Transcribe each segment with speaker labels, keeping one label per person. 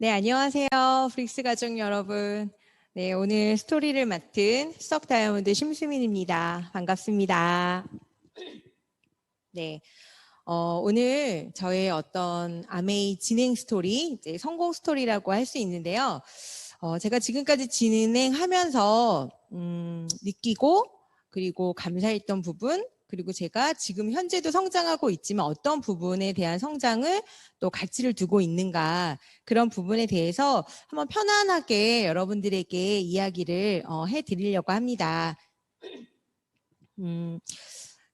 Speaker 1: 네, 안녕하세요. 브릭스 가족 여러분. 네, 오늘 스토리를 맡은 수석 다이아몬드 심수민입니다. 반갑습니다. 네, 오늘 저의 어떤 아메이 진행 스토리, 이제 성공 스토리라고 할 수 있는데요. 제가 지금까지 진행하면서 느끼고 그리고 감사했던 부분, 그리고 제가 지금 현재도 성장하고 있지만 어떤 부분에 대한 성장을 또 가치를 두고 있는가, 그런 부분에 대해서 한번 편안하게 여러분들에게 이야기를 해드리려고 합니다.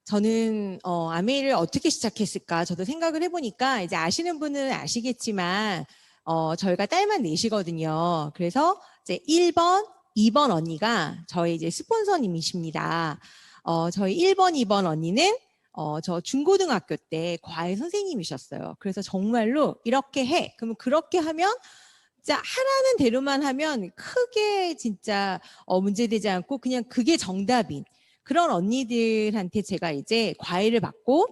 Speaker 1: 저는 아메이를 어떻게 시작했을까 저도 생각을 해보니까, 이제 아시는 분은 아시겠지만 저희가 딸만 넷이거든요. 그래서 이제 1번, 2번 언니가 저희 이제 스폰서님이십니다. 저희 1번, 2번 언니는 저 중고등학교 때 과외 선생님이셨어요. 그래서 정말로 이렇게 해. 그러면 그렇게 하면 진짜 하라는 대로만 하면 크게 진짜 문제되지 않고 그냥 그게 정답인 그런 언니들한테 제가 이제 과외를 받고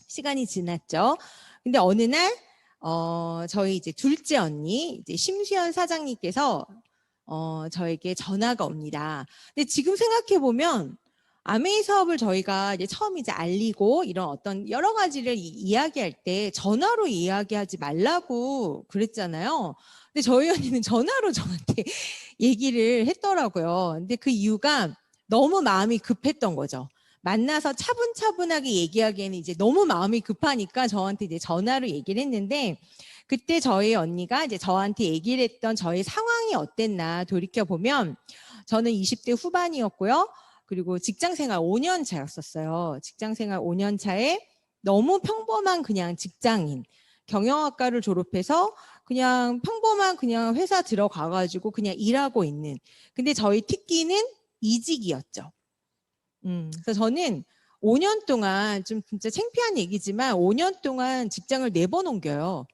Speaker 1: 시간이 지났죠. 근데 어느 날 저희 이제 둘째 언니 이제 심수연 사장님께서 저에게 전화가 옵니다. 근데 지금 생각해 보면 아메이 사업을 저희가 이제 처음 이제 알리고 이런 어떤 여러 가지를 이야기할 때 전화로 이야기하지 말라고 그랬잖아요. 근데 저희 언니는 전화로 저한테 얘기를 했더라고요. 근데 그 이유가 너무 마음이 급했던 거죠. 만나서 차분차분하게 얘기하기에는 이제 너무 마음이 급하니까 저한테 이제 전화로 얘기를 했는데, 그때 저희 언니가 이제 저한테 얘기를 했던 저의 상황이 어땠나 돌이켜보면, 저는 20대 후반이었고요. 그리고 직장생활 5년 차였었어요. 직장생활 5년 차에 너무 평범한 그냥 직장인, 경영학과를 졸업해서 그냥 평범한 그냥 회사 들어가가지고 그냥 일하고 있는. 근데 저희 특기는 이직이었죠. 그래서 저는 5년 동안, 좀 진짜 창피한 얘기지만 5년 동안 직장을 4번 옮겨요.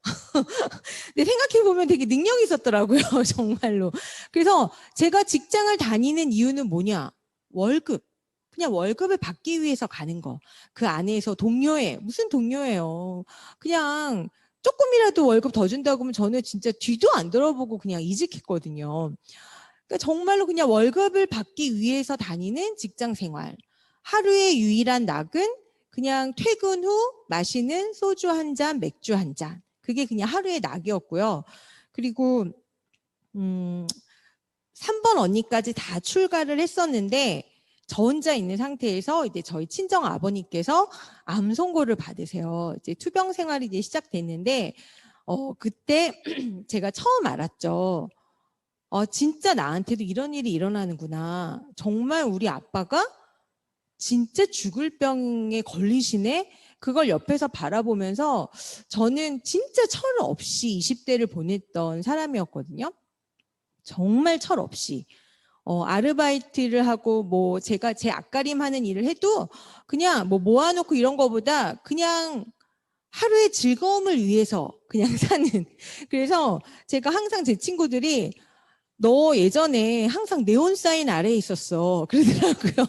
Speaker 1: 근데 생각해보면 되게 능력이 있었더라고요. 정말로. 그래서 제가 직장을 다니는 이유는 뭐냐? 월급. 그냥 월급을 받기 위해서 가는 거. 그 안에서 동료애. 무슨 동료예요. 그냥 조금이라도 월급 더 준다고 하면 저는 진짜 뒤도 안 돌아보고 그냥 이직했거든요. 그러니까 정말로 그냥 월급을 받기 위해서 다니는 직장 생활. 하루의 유일한 낙은 그냥 퇴근 후 마시는 소주 한 잔, 맥주 한 잔. 그게 그냥 하루의 낙이었고요. 그리고 3번 언니까지 다 출가를 했었는데 저 혼자 있는 상태에서 이제 저희 친정 아버님께서 암 선고를 받으세요. 이제 투병 생활이 이제 시작됐는데 그때 제가 처음 알았죠. 진짜 나한테도 이런 일이 일어나는구나. 정말 우리 아빠가 진짜 죽을 병에 걸리시네? 그걸 옆에서 바라보면서 저는 진짜 철 없이 20대를 보냈던 사람이었거든요. 정말 철 없이. 아르바이트를 하고 뭐 제가 제 앞가림 하는 일을 해도 그냥 뭐 모아놓고 이런 거보다 그냥 하루의 즐거움을 위해서 그냥 사는. 그래서 제가 항상 제 친구들이 너 예전에 항상 네온 사인 아래에 있었어. 그러더라고요.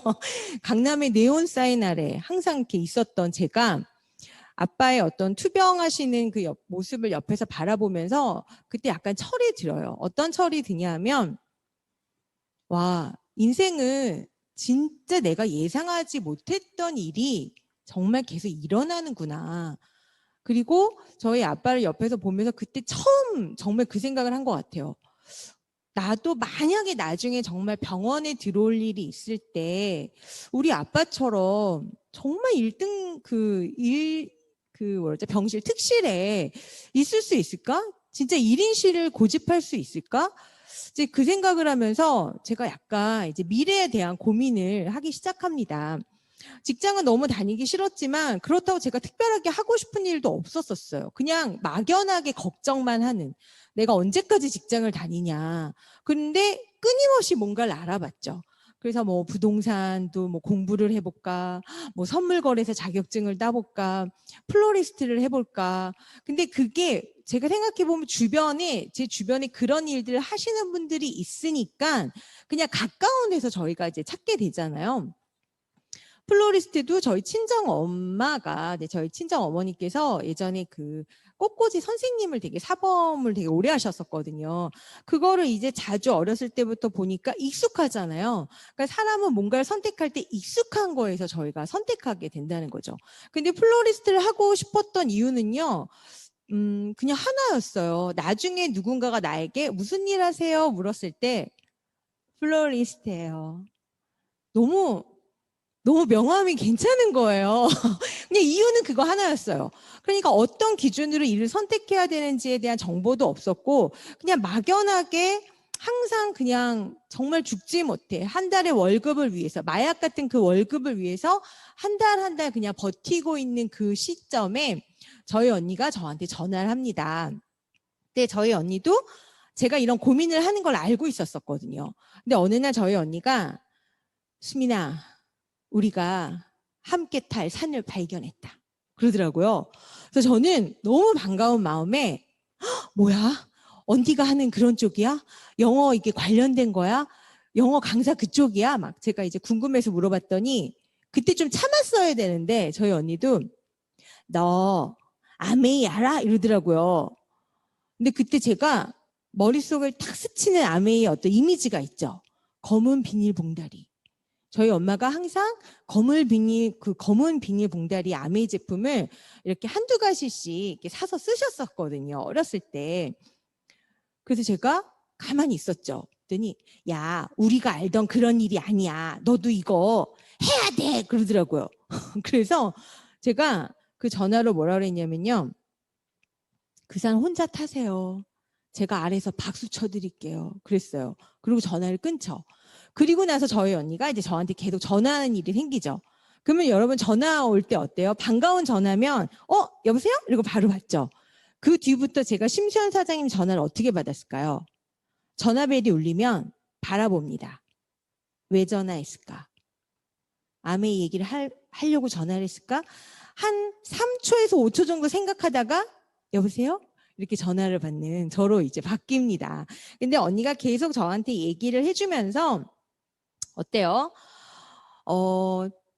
Speaker 1: 강남의 네온 사인 아래 항상 이렇게 있었던 제가 아빠의 어떤 투병하시는 그 모습을 옆에서 바라보면서 그때 약간 철이 들어요. 어떤 철이 드냐 하면, 와, 인생은 진짜 내가 예상하지 못했던 일이 정말 계속 일어나는구나. 그리고 저희 아빠를 옆에서 보면서 그때 처음 정말 그 생각을 한 것 같아요. 나도 만약에 나중에 정말 병원에 들어올 일이 있을 때 우리 아빠처럼 정말 1등 병실 특실에 있을 수 있을까? 진짜 1인실을 고집할 수 있을까? 이제 그 생각을 하면서 제가 약간 이제 미래에 대한 고민을 하기 시작합니다. 직장은 너무 다니기 싫었지만 그렇다고 제가 특별하게 하고 싶은 일도 없었었어요. 그냥 막연하게 걱정만 하는, 내가 언제까지 직장을 다니냐. 그런데 끊임없이 뭔가를 알아봤죠. 그래서 뭐 부동산도 뭐 공부를 해볼까, 뭐 선물거래사 자격증을 따볼까, 플로리스트를 해볼까. 근데 그게 제가 생각해보면 제 주변에 그런 일들을 하시는 분들이 있으니까 그냥 가까운 데서 저희가 이제 찾게 되잖아요. 플로리스트도 저희 친정 엄마가, 저희 친정 어머니께서 예전에 그 꽃꽂이 선생님을 되게 사범을 되게 오래 하셨었거든요. 그거를 이제 자주 어렸을 때부터 보니까 익숙하잖아요. 그러니까 사람은 뭔가를 선택할 때 익숙한 거에서 저희가 선택하게 된다는 거죠. 근데 플로리스트를 하고 싶었던 이유는요. 그냥 하나였어요. 나중에 누군가가 나에게 무슨 일 하세요? 물었을 때 플로리스트예요. 너무 명함이 괜찮은 거예요. 그냥 이유는 그거 하나였어요. 그러니까 어떤 기준으로 일을 선택해야 되는지에 대한 정보도 없었고 그냥 막연하게 항상 그냥 정말 죽지 못해 한 달의 월급을 위해서 마약 같은 그 월급을 위해서 한 달 한 달 그냥 버티고 있는 그 시점에 저희 언니가 저한테 전화를 합니다. 근데 저희 언니도 제가 이런 고민을 하는 걸 알고 있었거든요. 근데 어느 날 저희 언니가 수민아 우리가 함께 탈 산을 발견했다. 그러더라고요. 그래서 저는 너무 반가운 마음에 뭐야? 언니가 하는 그런 쪽이야? 영어 이게 관련된 거야? 영어 강사 그쪽이야? 막 제가 이제 궁금해서 물어봤더니 그때 좀 참았어야 되는데 저희 언니도 너 아메이 알아? 이러더라고요. 근데 그때 제가 머릿속을 탁 스치는 아메이의 어떤 이미지가 있죠. 검은 비닐봉다리. 저희 엄마가 항상 검은 비닐 봉다리 아메이 제품을 이렇게 한두 가지씩 이렇게 사서 쓰셨었거든요. 어렸을 때. 그래서 제가 가만히 있었죠. 그랬더니 야, 우리가 알던 그런 일이 아니야. 너도 이거 해야 돼. 그러더라고요. 그래서 제가 그 전화로 뭐라 그랬냐면요. 그 산 혼자 타세요. 제가 아래에서 박수 쳐드릴게요. 그랬어요. 그리고 전화를 끊죠. 그리고 나서 저희 언니가 이제 저한테 계속 전화하는 일이 생기죠. 그러면 여러분 전화 올 때 어때요? 반가운 전화면 여보세요? 이러고 바로 받죠. 그 뒤부터 제가 심수연 사장님 전화를 어떻게 받았을까요? 전화벨이 울리면 바라봅니다. 왜 전화했을까? 아메이 얘기를 하려고 전화를 했을까? 한 3초에서 5초 정도 생각하다가 여보세요? 이렇게 전화를 받는 저로 이제 바뀝니다. 근데 언니가 계속 저한테 얘기를 해주면서 어때요?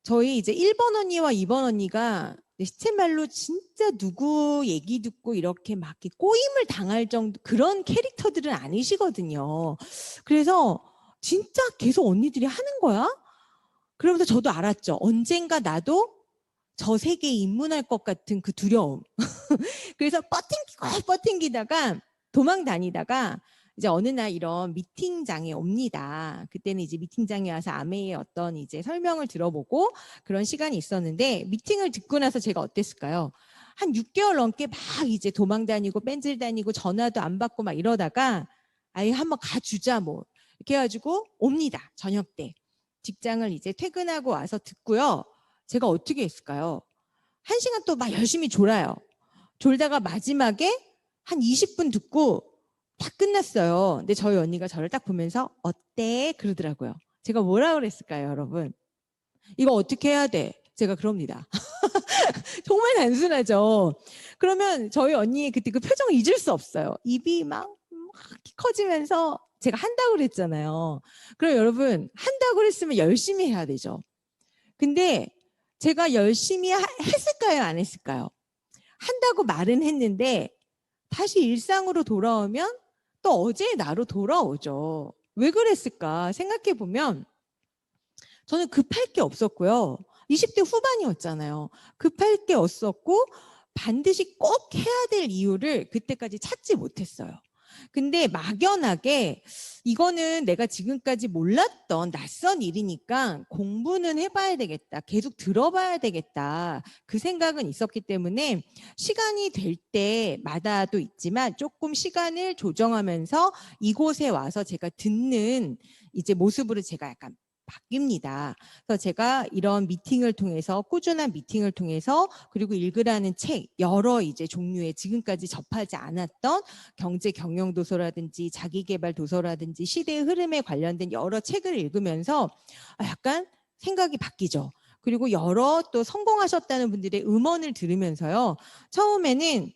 Speaker 1: 저희 이제 1번 언니와 2번 언니가 시체말로 진짜 누구 얘기 듣고 이렇게 막 꼬임을 당할 정도 그런 캐릭터들은 아니시거든요. 그래서 진짜 계속 언니들이 하는 거야? 그러면서 저도 알았죠. 언젠가 나도 저 세계에 입문할 것 같은 그 두려움. 그래서 버팅기다가 도망 다니다가 이제 어느 날 이런 미팅장에 옵니다. 그때는 이제 미팅장에 와서 아메이의 어떤 이제 설명을 들어보고 그런 시간이 있었는데 미팅을 듣고 나서 제가 어땠을까요? 한 6개월 넘게 막 이제 도망 다니고 뺀질 다니고 전화도 안 받고 막 이러다가 아예 한번 가주자 뭐 이렇게 해가지고 옵니다. 저녁 때. 직장을 이제 퇴근하고 와서 듣고요. 제가 어떻게 했을까요? 1시간 또 막 열심히 졸아요. 졸다가 마지막에 한 20분 듣고 다 끝났어요. 근데 저희 언니가 저를 딱 보면서 어때? 그러더라고요. 제가 뭐라 그랬을까요, 여러분? 이거 어떻게 해야 돼? 제가 그럽니다. 정말 단순하죠. 그러면 저희 언니의 그때 그 표정을 잊을 수 없어요. 입이 막 커지면서 제가 한다고 그랬잖아요. 그럼 여러분 한다고 그랬으면 열심히 해야 되죠. 근데 제가 열심히 했을까요? 안 했을까요? 한다고 말은 했는데 다시 일상으로 돌아오면 또 어제의 나로 돌아오죠. 왜 그랬을까 생각해 보면 저는 급할 게 없었고요. 20대 후반이었잖아요. 급할 게 없었고 반드시 꼭 해야 될 이유를 그때까지 찾지 못했어요. 근데 막연하게 이거는 내가 지금까지 몰랐던 낯선 일이니까 공부는 해봐야 되겠다. 계속 들어봐야 되겠다. 그 생각은 있었기 때문에 시간이 될 때마다도 있지만 조금 시간을 조정하면서 이곳에 와서 제가 듣는 이제 모습으로 제가 약간 바뀝니다. 그래서 제가 이런 미팅을 통해서 꾸준한 미팅을 통해서 그리고 읽으라는 책 여러 이제 종류의 지금까지 접하지 않았던 경제 경영 도서라든지 자기계발 도서라든지 시대의 흐름에 관련된 여러 책을 읽으면서 약간 생각이 바뀌죠. 그리고 여러 또 성공하셨다는 분들의 음원을 들으면서요. 처음에는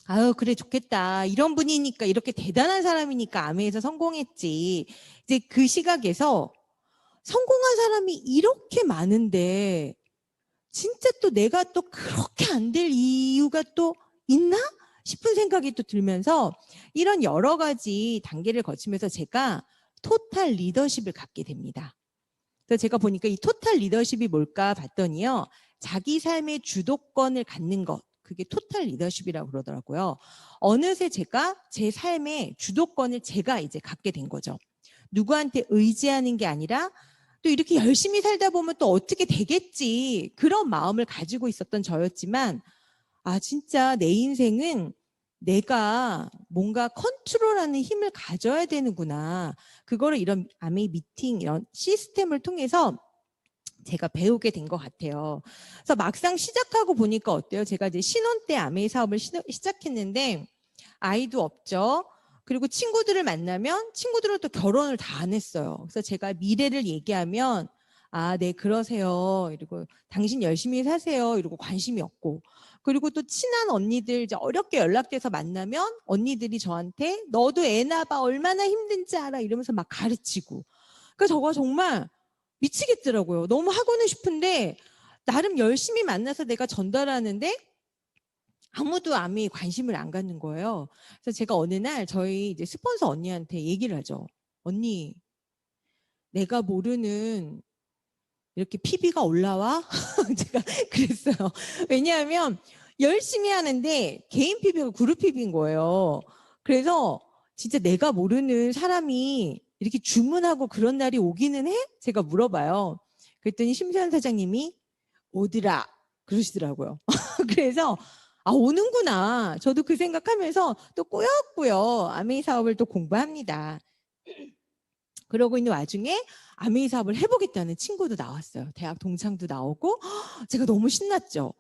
Speaker 1: 아유 그래 좋겠다. 이런 분이니까 이렇게 대단한 사람이니까 아메에서 성공했지. 이제 그 시각에서 성공한 사람이 이렇게 많은데 진짜 또 내가 또 그렇게 안 될 이유가 또 있나? 싶은 생각이 또 들면서 이런 여러 가지 단계를 거치면서 제가 토탈 리더십을 갖게 됩니다. 그래서 제가 보니까 이 토탈 리더십이 뭘까 봤더니요. 자기 삶의 주도권을 갖는 것. 그게 토탈 리더십이라고 그러더라고요. 어느새 제가 제 삶의 주도권을 제가 이제 갖게 된 거죠. 누구한테 의지하는 게 아니라 또 이렇게 열심히 살다 보면 또 어떻게 되겠지. 그런 마음을 가지고 있었던 저였지만 진짜 내 인생은 내가 뭔가 컨트롤하는 힘을 가져야 되는구나. 그거를 이런 아메이 미팅 이런 시스템을 통해서 제가 배우게 된 것 같아요. 그래서 막상 시작하고 보니까 어때요? 제가 이제 신혼 때 아메이 사업을 시작했는데 아이도 없죠. 그리고 친구들을 만나면 친구들은 또 결혼을 다 안 했어요. 그래서 제가 미래를 얘기하면 네, 그러세요. 이러고 당신 열심히 사세요. 이러고 관심이 없고. 그리고 또 친한 언니들 이제 어렵게 연락돼서 만나면 언니들이 저한테 너도 애 낳아봐 얼마나 힘든지 알아 이러면서 막 가르치고. 그러니까 저거 정말 미치겠더라고요. 너무 하고는 싶은데 나름 열심히 만나서 내가 전달하는데 아무도 아메에 관심을 안 갖는 거예요. 그래서 제가 어느 날 저희 이제 스폰서 언니한테 얘기를 하죠. 언니, 내가 모르는 이렇게 PB가 올라와? 제가 그랬어요. 왜냐하면 열심히 하는데 개인 PB가 그룹 PB인 거예요. 그래서 진짜 내가 모르는 사람이 이렇게 주문하고 그런 날이 오기는 해? 제가 물어봐요. 그랬더니 심수현 사장님이 오더라 그러시더라고요. 그래서 오는구나. 저도 그 생각하면서 또 꾸역꾸역 아메이 사업을 또 공부합니다. 그러고 있는 와중에 아메이 사업을 해보겠다는 친구도 나왔어요. 대학 동창도 나오고 제가 너무 신났죠.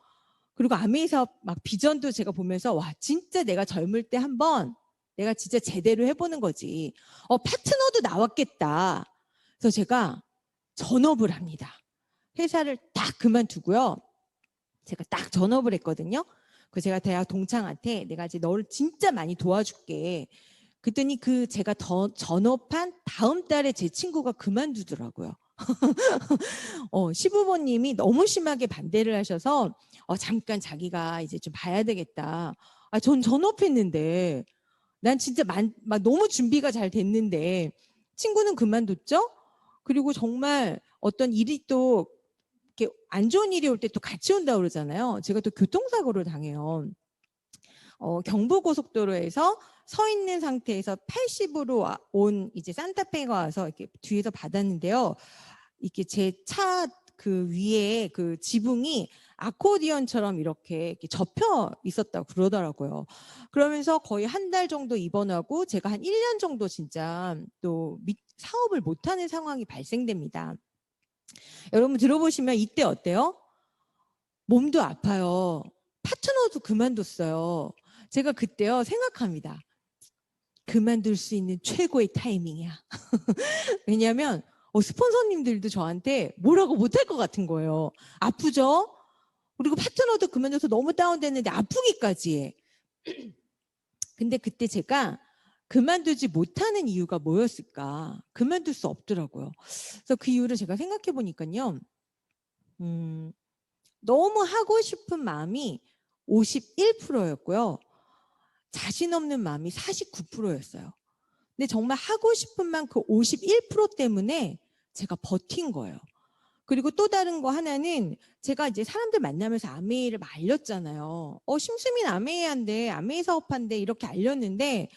Speaker 1: 그리고 아메이 사업 막 비전도 제가 보면서 와 진짜 내가 젊을 때 한번 내가 진짜 제대로 해보는 거지. 파트너도 나왔겠다. 그래서 제가 전업을 합니다. 회사를 딱 그만두고요. 제가 딱 전업을 했거든요. 그 제가 대학 동창한테 내가 이제 너를 진짜 많이 도와줄게. 그랬더니 제가 전업한 다음 달에 제 친구가 그만두더라고요. 시부모님이 너무 심하게 반대를 하셔서 잠깐 자기가 이제 좀 봐야 되겠다. 전 전업했는데 난 진짜 막 너무 준비가 잘 됐는데 친구는 그만뒀죠. 그리고 정말 어떤 일이 또 이렇게 안 좋은 일이 올 때 또 같이 온다고 그러잖아요. 제가 또 교통사고를 당해요. 경부고속도로에서 서 있는 상태에서 80으로 온 이제 산타페가 와서 이렇게 뒤에서 받았는데요. 이게 제 차 그 위에 그 지붕이 아코디언처럼 이렇게 접혀 있었다고 그러더라고요. 그러면서 거의 한 달 정도 입원하고 제가 한 1년 정도 진짜 또 사업을 못하는 상황이 발생됩니다. 여러분 들어보시면 이때 어때요? 몸도 아파요. 파트너도 그만뒀어요. 제가 그때요 생각합니다. 그만둘 수 있는 최고의 타이밍이야. 왜냐하면 스폰서님들도 저한테 뭐라고 못할 것 같은 거예요. 아프죠? 그리고 파트너도 그만둬서 너무 다운됐는데 아프기까지 해. 근데 그때 제가 그만두지 못하는 이유가 뭐였을까? 그만둘 수 없더라고요. 그래서 그 이유를 제가 생각해 보니까요. 너무 하고 싶은 마음이 51%였고요. 자신 없는 마음이 49%였어요. 근데 정말 하고 싶은 만큼 51% 때문에 제가 버틴 거예요. 그리고 또 다른 거 하나는 제가 이제 사람들 만나면서 아메이를 막 알렸잖아요. 심수민 아메이 한대, 아메이 사업한대 이렇게 알렸는데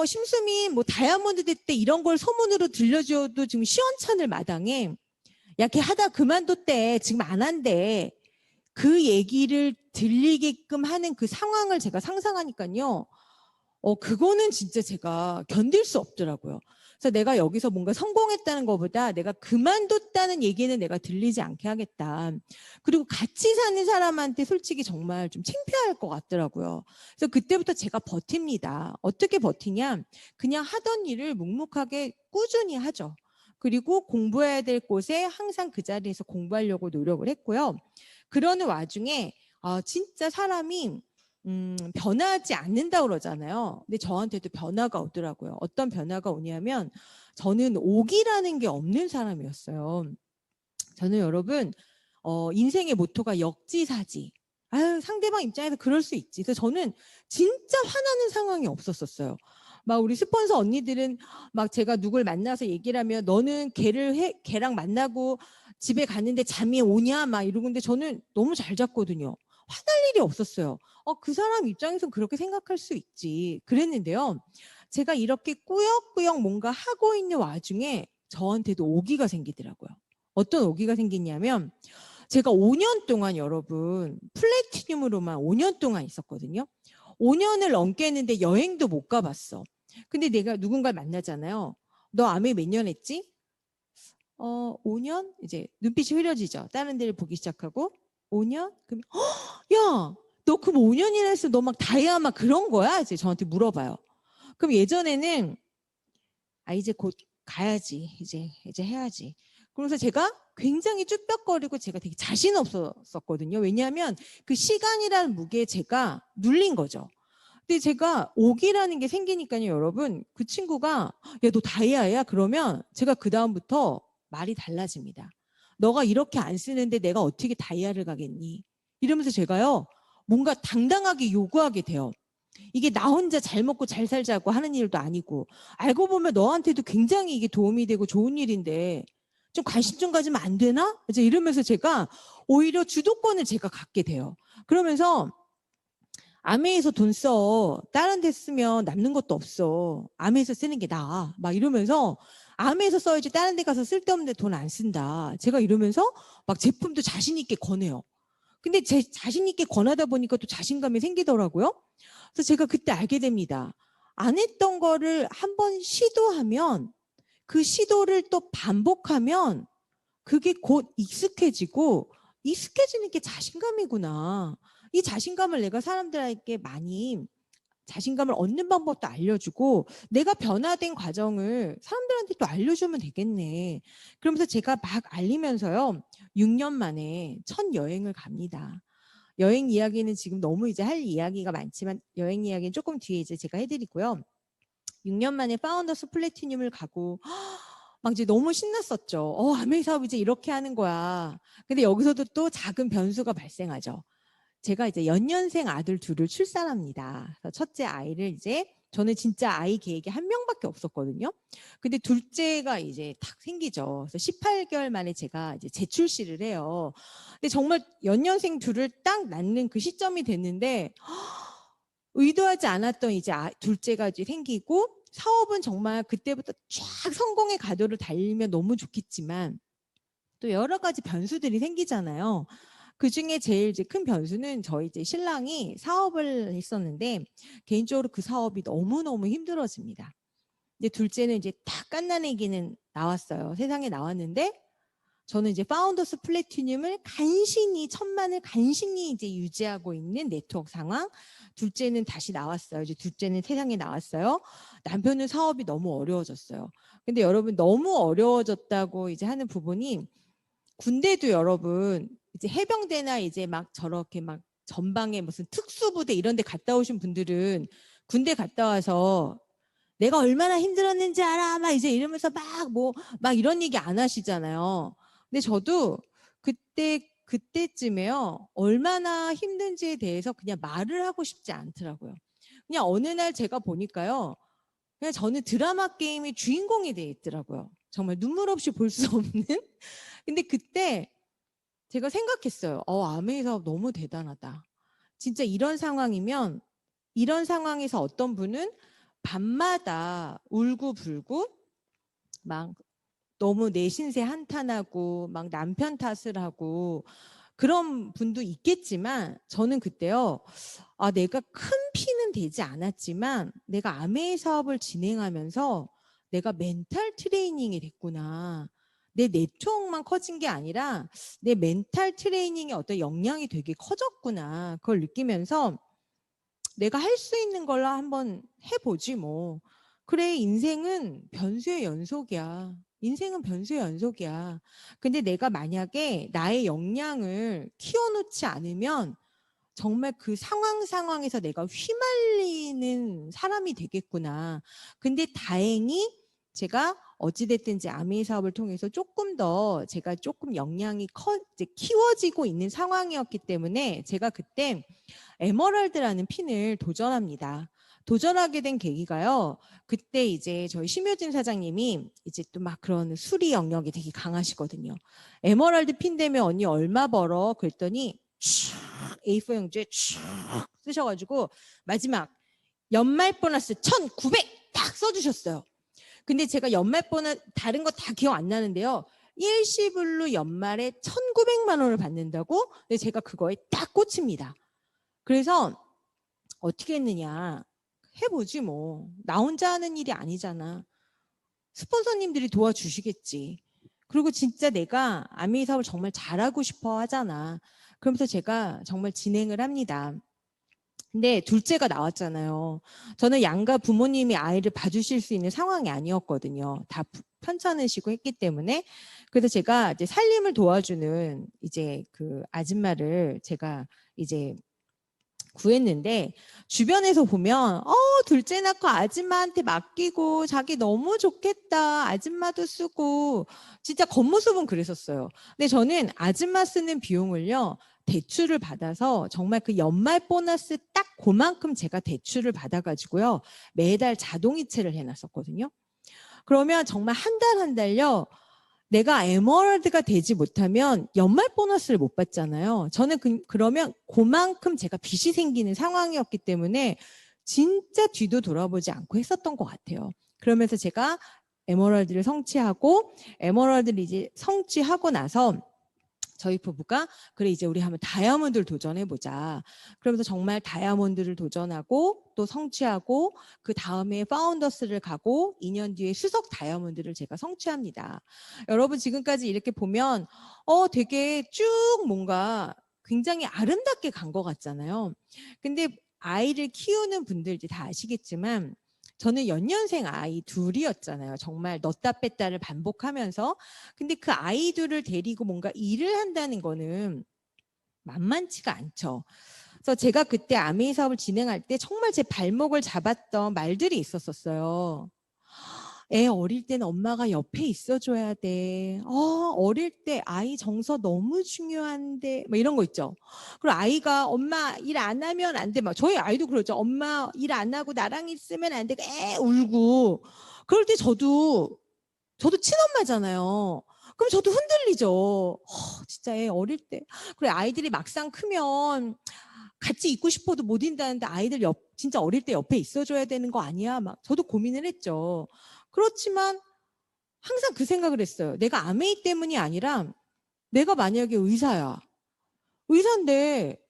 Speaker 1: 심수민 뭐 다이아몬드 대 때 이런 걸 소문으로 들려줘도 지금 시원찮을 마당에 야, 걔 하다 그만뒀대. 지금 안 한대. 그 얘기를 들리게끔 하는 그 상황을 제가 상상하니까요. 그거는 진짜 제가 견딜 수 없더라고요. 그래서 내가 여기서 뭔가 성공했다는 것보다 내가 그만뒀다는 얘기는 내가 들리지 않게 하겠다. 그리고 같이 사는 사람한테 솔직히 정말 좀 창피할 것 같더라고요. 그래서 그때부터 제가 버팁니다. 어떻게 버티냐? 그냥 하던 일을 묵묵하게 꾸준히 하죠. 그리고 공부해야 될 곳에 항상 그 자리에서 공부하려고 노력을 했고요. 그러는 와중에 진짜 사람이 변하지 않는다고 그러잖아요. 근데 저한테도 변화가 오더라고요. 어떤 변화가 오냐면 저는 옥이라는 게 없는 사람이었어요. 저는 여러분 인생의 모토가 역지사지. 아유, 상대방 입장에서 그럴 수 있지. 그래서 저는 진짜 화나는 상황이 없었었어요. 막 우리 스폰서 언니들은 막 제가 누굴 만나서 얘기를 하면 너는 걔랑 만나고 집에 갔는데 잠이 오냐 막 이러고. 근데 저는 너무 잘 잤거든요. 화날 일이 없었어요. 그 사람 입장에서 그렇게 생각할 수 있지. 그랬는데요. 제가 이렇게 꾸역꾸역 뭔가 하고 있는 와중에 저한테도 오기가 생기더라고요. 어떤 오기가 생기냐면 제가 5년 동안 여러분 플래티늄으로만 5년 동안 있었거든요. 5년을 넘게 했는데 여행도 못 가봤어. 근데 내가 누군가를 만나잖아요. 너 아메 몇 년 했지? 5년? 이제 눈빛이 흐려지죠. 다른 데를 보기 시작하고 5년? 그럼 야, 너 그럼 5년이나 했어. 너 막 다이아 막 그런 거야? 이제 저한테 물어봐요. 그럼 예전에는 이제 곧 가야지. 이제 해야지. 그래서 제가 굉장히 쭈뼛거리고 제가 되게 자신 없었거든요. 왜냐하면 그 시간이라는 무게에 제가 눌린 거죠. 근데 제가 오기라는 게 생기니까요, 여러분. 그 친구가 야, 너 다이아야? 그러면 제가 그 다음부터 말이 달라집니다. 너가 이렇게 안 쓰는데 내가 어떻게 다이아를 가겠니? 이러면서 제가요, 뭔가 당당하게 요구하게 돼요. 이게 나 혼자 잘 먹고 잘 살자고 하는 일도 아니고, 알고 보면 너한테도 굉장히 이게 도움이 되고 좋은 일인데 좀 관심 좀 가지면 안 되나? 이제 이러면서 제가 오히려 주도권을 제가 갖게 돼요. 그러면서 아메에서 돈 써. 다른 데 쓰면 남는 것도 없어. 아메에서 쓰는 게 나아. 막 이러면서 아메에서 써야지 다른 데 가서 쓸데없는 돈 안 쓴다. 제가 이러면서 막 제품도 자신 있게 권해요. 근데 제 자신 있게 권하다 보니까 또 자신감이 생기더라고요. 그래서 제가 그때 알게 됩니다. 안 했던 거를 한번 시도하면 그 시도를 또 반복하면 그게 곧 익숙해지고 익숙해지는 게 자신감이구나. 이 자신감을 내가 사람들에게 많이 자신감을 얻는 방법도 알려주고 내가 변화된 과정을 사람들한테 또 알려주면 되겠네. 그러면서 제가 막 알리면서요. 6년 만에 첫 여행을 갑니다. 여행 이야기는 지금 너무 이제 할 이야기가 많지만 여행 이야기는 조금 뒤에 이제 제가 해드리고요. 6년 만에 파운더스 플래티늄을 가고 막 이제 너무 신났었죠. 아메이 사업 이제 이렇게 하는 거야. 근데 여기서도 또 작은 변수가 발생하죠. 제가 이제 연년생 아들 둘을 출산합니다. 그래서 첫째 아이를 이제 저는 진짜 아이 계획이 한 명밖에 없었거든요. 근데 둘째가 이제 탁 생기죠. 그래서 18개월 만에 제가 이제 재출시를 해요. 근데 정말 연년생 둘을 딱 낳는 그 시점이 됐는데 의도하지 않았던 이제 둘째가 이제 생기고 사업은 정말 그때부터 쫙 성공의 가도를 달리면 너무 좋겠지만 또 여러 가지 변수들이 생기잖아요. 그 중에 제일 이제 큰 변수는 저희 이제 신랑이 사업을 했었는데 개인적으로 그 사업이 너무너무 힘들어집니다. 이제 둘째는 이제 다 갓난아기는 나왔어요. 세상에 나왔는데 저는 이제 파운더스 플래티늄을 간신히 천만을 간신히 이제 유지하고 있는 네트워크 상황. 둘째는 다시 나왔어요. 이제 둘째는 세상에 나왔어요. 남편은 사업이 너무 어려워졌어요. 근데 여러분 너무 어려워졌다고 이제 하는 부분이 군대도 여러분 이제 해병대나 이제 막 저렇게 막 전방에 무슨 특수부대 이런 데 갔다 오신 분들은 군대 갔다 와서 내가 얼마나 힘들었는지 알아 막 이제 이러면서 막 이런 얘기 안 하시잖아요. 근데 저도 그때쯤에요 얼마나 힘든지에 대해서 그냥 말을 하고 싶지 않더라고요. 그냥 어느 날 제가 보니까요 그냥 저는 드라마 게임의 주인공이 돼 있더라고요. 정말 눈물 없이 볼 수 없는. 근데 그때 제가 생각했어요. 아메이 사업 너무 대단하다. 진짜 이런 상황이면 이런 상황에서 어떤 분은 밤마다 울고불고 막 너무 내 신세 한탄하고 막 남편 탓을 하고 그런 분도 있겠지만 저는 그때요. 내가 큰 피는 되지 않았지만 내가 아메이 사업을 진행하면서 내가 멘탈 트레이닝이 됐구나. 내 네트워크만 커진 게 아니라 내 멘탈 트레이닝의 어떤 역량이 되게 커졌구나. 그걸 느끼면서 내가 할 수 있는 걸로 한번 해보지 뭐. 그래, 인생은 변수의 연속이야. 인생은 변수의 연속이야. 근데 내가 만약에 나의 역량을 키워놓지 않으면 정말 그 상황에서 내가 휘말리는 사람이 되겠구나. 근데 다행히 제가 어찌됐든지 아메이 사업을 통해서 조금 더 제가 조금 역량이 이제 키워지고 있는 상황이었기 때문에 제가 그때 에메랄드라는 핀을 도전합니다. 도전하게 된 계기가요. 그때 이제 저희 심효진 사장님이 이제 또 막 그런 수리 영역이 되게 강하시거든요. 에메랄드 핀 되면 언니 얼마 벌어? 그랬더니 A4 용지에 쓰셔가지고 마지막 연말 보너스 1,900 딱 써주셨어요. 근데 제가 연말 보너스 다른 거 다 기억 안 나는데요. 일시불로 연말에 1,900만 원을 받는다고? 근데 제가 그거에 딱 꽂힙니다. 그래서 어떻게 했느냐. 해보지 뭐. 나 혼자 하는 일이 아니잖아. 스폰서님들이 도와주시겠지. 그리고 진짜 내가 아메이 사업을 정말 잘하고 싶어 하잖아. 그러면서 제가 정말 진행을 합니다. 근데 둘째가 나왔잖아요. 저는 양가 부모님이 아이를 봐주실 수 있는 상황이 아니었거든요. 다 편찮으시고 했기 때문에. 그래서 제가 이제 살림을 도와주는 이제 그 아줌마를 제가 이제 구했는데 주변에서 보면 둘째 낳고 아줌마한테 맡기고 자기 너무 좋겠다. 아줌마도 쓰고 진짜 겉모습은 그랬었어요. 근데 저는 아줌마 쓰는 비용을요. 대출을 받아서 정말 그 연말 보너스 딱 그만큼 제가 대출을 받아가지고요. 매달 자동이체를 해놨었거든요. 그러면 정말 한 달 한 달요. 내가 에메랄드가 되지 못하면 연말 보너스를 못 받잖아요. 저는 그러면 그만큼 제가 빚이 생기는 상황이었기 때문에 진짜 뒤도 돌아보지 않고 했었던 것 같아요. 그러면서 제가 에메랄드를 성취하고 에메랄드를 이제 성취하고 나서 저희 부부가 그래 이제 우리 한번 다이아몬드를 도전해보자. 그러면서 정말 다이아몬드를 도전하고 또 성취하고 그 다음에 파운더스를 가고 2년 뒤에 수석 다이아몬드를 제가 성취합니다. 여러분 지금까지 이렇게 보면 되게 쭉 뭔가 굉장히 아름답게 간 것 같잖아요. 근데 아이를 키우는 분들 이제 다 아시겠지만 저는 연년생 아이 둘이었잖아요. 정말 넣다 뺐다를 반복하면서. 근데 그 아이들을 데리고 뭔가 일을 한다는 거는 만만치가 않죠. 그래서 제가 그때 아메이 사업을 진행할 때 정말 제 발목을 잡았던 말들이 있었어요. 애 어릴 때는 엄마가 옆에 있어줘야 돼. 어릴 때 아이 정서 너무 중요한데, 뭐 이런 거 있죠. 그리고 아이가 엄마 일 안 하면 안 돼. 막 저희 아이도 그러죠. 엄마 일 안 하고 나랑 있으면 안 돼. 울고. 그럴 때 저도 친엄마잖아요. 그럼 저도 흔들리죠. 진짜 애 어릴 때. 그래 아이들이 막상 크면 같이 있고 싶어도 못 있다는데 아이들 진짜 어릴 때 옆에 있어줘야 되는 거 아니야? 막 저도 고민을 했죠. 그렇지만 항상 그 생각을 했어요. 내가 아메이 때문이 아니라 내가 만약에 의사야. 의사인데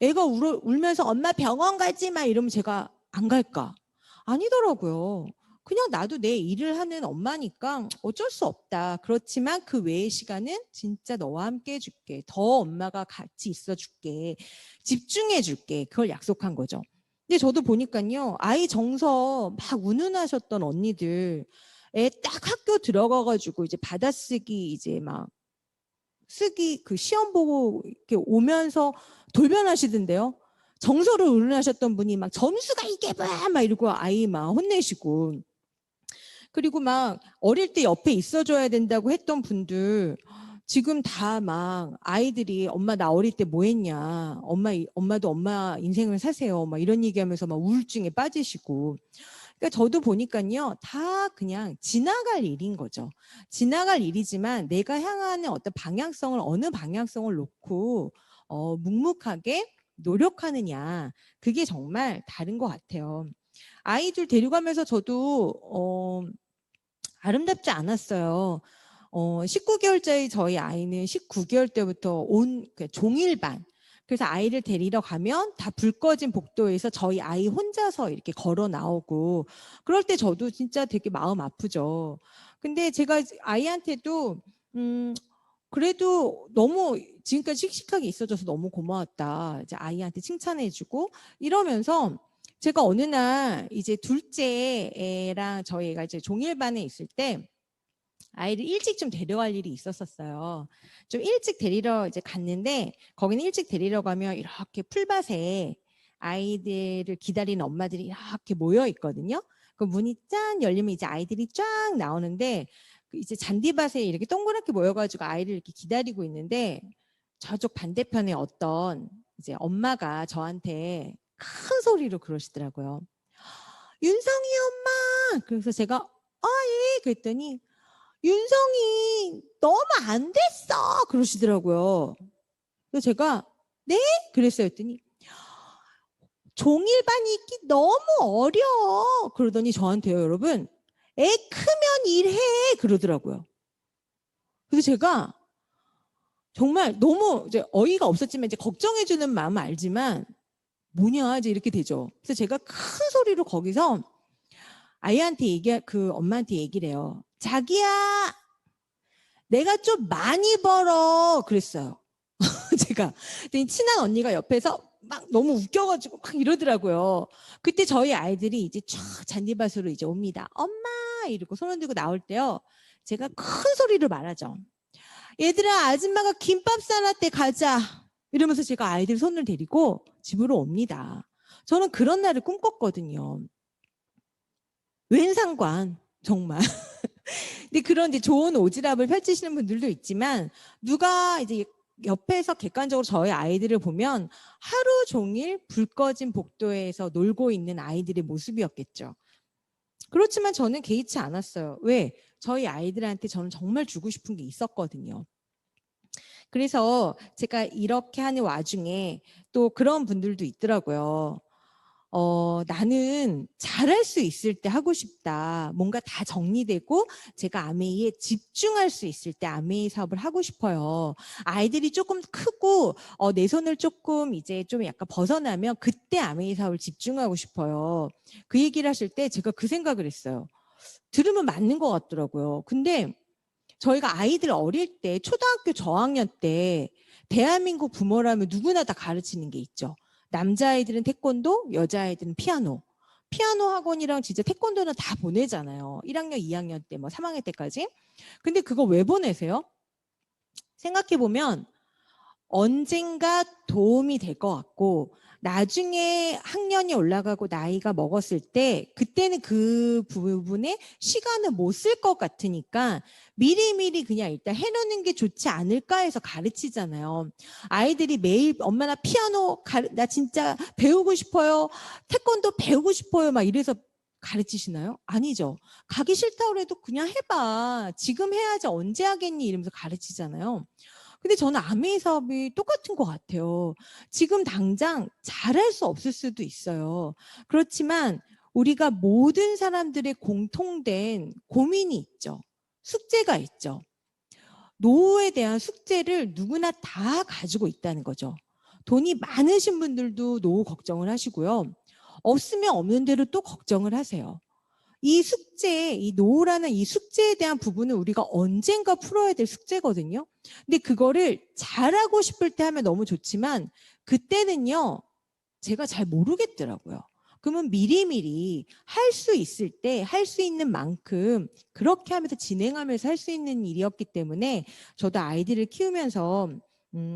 Speaker 1: 애가 울면서 엄마 병원 가지 마 이러면 제가 안 갈까? 아니더라고요. 그냥 나도 내 일을 하는 엄마니까 어쩔 수 없다. 그렇지만 그 외의 시간은 진짜 너와 함께 해줄게. 더 엄마가 같이 있어줄게. 집중해줄게. 그걸 약속한 거죠. 근데 저도 보니까요. 아이 정서 막 운운하셨던 언니들 애 딱 학교 들어가가지고 이제 받아쓰기 이제 막 쓰기 그 시험 보고 이렇게 오면서 돌변하시던데요. 정서를 운운하셨던 분이 막 점수가 이게 뭐야 막 이러고 아이 막 혼내시고 그리고 막 어릴 때 옆에 있어줘야 된다고 했던 분들 지금 다 막 아이들이 엄마 나 어릴 때 뭐 했냐 엄마도 엄마 인생을 사세요 막 이런 얘기하면서 막 우울증에 빠지시고 그러니까 저도 보니까요 다 그냥 지나갈 일인 거죠. 지나갈 일이지만 내가 향하는 어떤 방향성을 어느 방향성을 놓고 묵묵하게 노력하느냐 그게 정말 다른 것 같아요. 아이들 데려가면서 저도 아름답지 않았어요. 19개월짜리 저희 아이는 19개월 때부터 종일반. 그래서 아이를 데리러 가면 다 불 꺼진 복도에서 저희 아이 혼자서 이렇게 걸어 나오고 그럴 때 저도 진짜 되게 마음 아프죠. 근데 제가 아이한테도 그래도 너무 지금까지 씩씩하게 있어줘서 너무 고마웠다. 이제 아이한테 칭찬해주고 이러면서 제가 어느 날 이제 둘째 애랑 저희 애가 이제 종일반에 있을 때 아이를 일찍 좀 데려갈 일이 있었었어요. 좀 일찍 데리러 이제 갔는데 거기는 일찍 데리러 가면 이렇게 풀밭에 아이들을 기다리는 엄마들이 이렇게 모여 있거든요. 그 문이 짠 열리면 이제 아이들이 쫙 나오는데 이제 잔디밭에 이렇게 동그랗게 모여가지고 아이를 이렇게 기다리고 있는데 저쪽 반대편에 어떤 이제 엄마가 저한테 큰 소리로 그러시더라고요. 윤성이 엄마! 그래서 제가 예 그랬더니 윤성이 너무 안 됐어 그러시더라고요. 그래서 제가 네? 그랬어요. 했더니 종일반 있기 너무 어려워 그러더니 저한테요 여러분 애 크면 일해 그러더라고요. 그래서 제가 정말 너무 이제 어이가 없었지만 이제 걱정해주는 마음은 알지만 뭐냐 이제 이렇게 되죠. 그래서 제가 큰 소리로 거기서 아이한테 그 엄마한테 얘기를 해요. 자기야 내가 좀 많이 벌어 그랬어요. 제가 친한 언니가 옆에서 막 너무 웃겨가지고 막 이러더라고요. 그때 저희 아이들이 이제 쫙 잔디밭으로 이제 옵니다. 엄마 이러고 손을 들고 나올 때요. 제가 큰 소리로 말하죠. 얘들아 아줌마가 김밥 싸놨대 가자. 이러면서 제가 아이들 손을 데리고 집으로 옵니다. 저는 그런 날을 꿈꿨거든요. 웬 상관 정말. 근데 그런 이제 좋은 오지랖을 펼치시는 분들도 있지만 누가 이제 옆에서 객관적으로 저희 아이들을 보면 하루 종일 불 꺼진 복도에서 놀고 있는 아이들의 모습이었겠죠. 그렇지만 저는 개의치 않았어요. 왜? 저희 아이들한테 저는 정말 주고 싶은 게 있었거든요. 그래서 제가 이렇게 하는 와중에 또 그런 분들도 있더라고요. 나는 잘할 수 있을 때 하고 싶다. 뭔가 다 정리되고 제가 아메이에 집중할 수 있을 때 아메이 사업을 하고 싶어요. 아이들이 조금 크고 내 손을 조금 이제 좀 약간 벗어나면 그때 아메이 사업을 집중하고 싶어요. 그 얘기를 하실 때 제가 그 생각을 했어요. 들으면 맞는 것 같더라고요. 근데 저희가 아이들 어릴 때 초등학교 저학년 때 대한민국 부모라면 누구나 다 가르치는 게 있죠. 남자아이들은 태권도, 여자아이들은 피아노. 피아노 학원이랑 진짜 태권도는 다 보내잖아요. 1학년, 2학년 때, 뭐 3학년 때까지. 근데 그거 왜 보내세요? 생각해보면 언젠가 도움이 될 것 같고 나중에 학년이 올라가고 나이가 먹었을 때 그때는 그 부분에 시간을 못 쓸 것 같으니까 미리미리 그냥 일단 해놓는 게 좋지 않을까 해서 가르치잖아요. 아이들이 매일 엄마 나 피아노 나 진짜 배우고 싶어요. 태권도 배우고 싶어요. 막 이래서 가르치시나요? 아니죠. 가기 싫다고 해도 그냥 해봐. 지금 해야지 언제 하겠니? 이러면서 가르치잖아요. 근데 저는 아메이 사업이 똑같은 것 같아요. 지금 당장 잘할 수 없을 수도 있어요. 그렇지만 우리가 모든 사람들의 공통된 고민이 있죠. 숙제가 있죠. 노후에 대한 숙제를 누구나 다 가지고 있다는 거죠. 돈이 많으신 분들도 노후 걱정을 하시고요. 없으면 없는 대로 또 걱정을 하세요. 이 숙제, 이 노후라는 이 숙제에 대한 부분은 우리가 언젠가 풀어야 될 숙제거든요. 근데 그거를 잘하고 싶을 때 하면 너무 좋지만 그때는요, 제가 잘 모르겠더라고요. 그러면 미리미리 할 수 있을 때 할 수 있는 만큼 그렇게 하면서 진행하면서 할 수 있는 일이었기 때문에 저도 아이들을 키우면서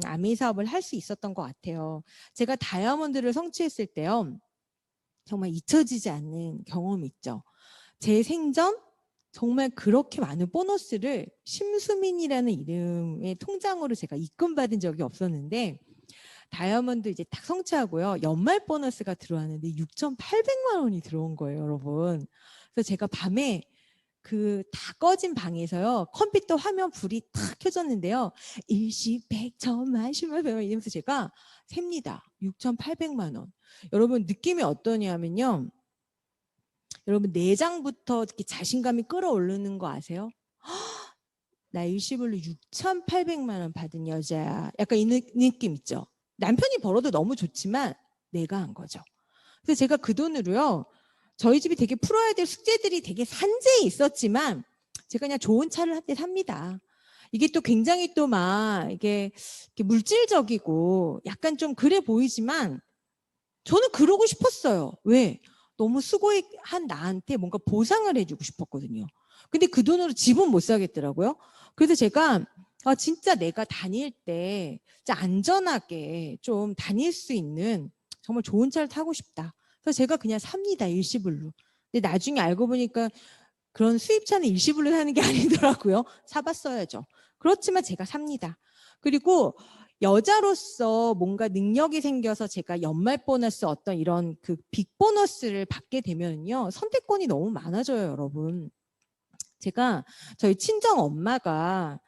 Speaker 1: 아미 사업을 할 수 있었던 것 같아요. 제가 다이아몬드를 성취했을 때요. 정말 잊혀지지 않는 경험이 있죠. 제 생전 정말 그렇게 많은 보너스를 심수민이라는 이름의 통장으로 제가 입금받은 적이 없었는데 다이아몬드 이제 딱 성취하고요. 연말 보너스가 들어왔는데 6,800만 원이 들어온 거예요, 여러분. 그래서 제가 밤에 그 다 꺼진 방에서요. 컴퓨터 화면 불이 탁 켜졌는데요. 일시, 백, 천만, 십만, 백만 이러면서 제가 셉니다. 6,800만 원. 여러분 느낌이 어떠냐면요. 여러분 내장부터 이렇게 자신감이 끌어오르는 거 아세요? 나 일시불로 6,800만 원 받은 여자야. 약간 이 느낌 있죠? 남편이 벌어도 너무 좋지만 내가 한 거죠. 그래서 제가 그 돈으로요. 저희 집이 되게 풀어야 될 숙제들이 되게 산재해 있었지만 제가 그냥 좋은 차를 한 대 삽니다. 이게 또 굉장히 또 막 이게 물질적이고 약간 좀 그래 보이지만 저는 그러고 싶었어요. 왜? 너무 수고한 나한테 뭔가 보상을 해주고 싶었거든요. 근데 그 돈으로 집은 못 사겠더라고요. 그래서 제가 진짜 내가 다닐 때 진짜 안전하게 좀 다닐 수 있는 정말 좋은 차를 타고 싶다. 그래서 제가 그냥 삽니다. 일시불로. 근데 나중에 알고 보니까 그런 수입차는 일시불로 사는 게 아니더라고요. 사봤어야죠. 그렇지만 제가 삽니다. 그리고 여자로서 뭔가 능력이 생겨서 제가 연말 보너스 어떤 이런 그 빅 보너스를 받게 되면요. 선택권이 너무 많아져요, 여러분. 제가 저희 친정 엄마가